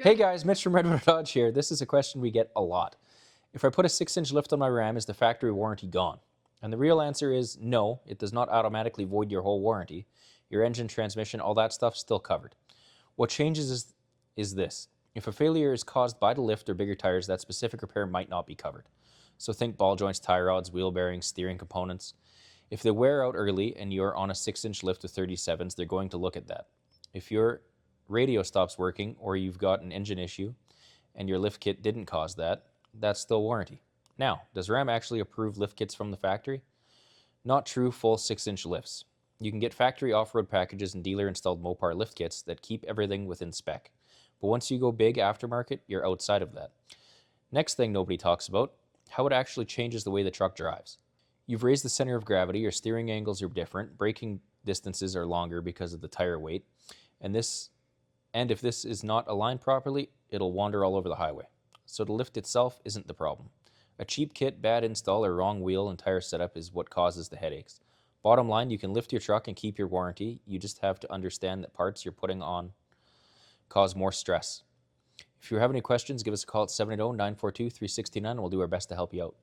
Hey guys, Mitch from Redwater Dodge here. This is a question we get a lot. If I put a 6-inch lift on my Ram, is the factory warranty gone? And the real answer is no, it does not automatically void your whole warranty. Your engine, transmission, all that stuff still covered. What changes is this. If a failure is caused by the lift or bigger tires, that specific repair might not be covered. So think ball joints, tie rods, wheel bearings, steering components. If they wear out early and you're on a 6-inch lift with 37s, they're going to look at that. If your radio stops working or you've got an engine issue and your lift kit didn't cause that, that's still warranty. Now, does Ram actually approve lift kits from the factory? Not true full 6-inch lifts. You can get factory off-road packages and dealer-installed Mopar lift kits that keep everything within spec. But once you go big aftermarket, you're outside of that. Next thing nobody talks about, how it actually changes the way the truck drives. You've raised the center of gravity, your steering angles are different, braking distances are longer because of the tire weight, and if this is not aligned properly, it'll wander all over the highway. So the lift itself isn't the problem. A cheap kit, bad install, or wrong wheel and tire setup is what causes the headaches. Bottom line, you can lift your truck and keep your warranty. You just have to understand that parts you're putting on cause more stress. If you have any questions, give us a call at 780-942-3629 and we'll do our best to help you out.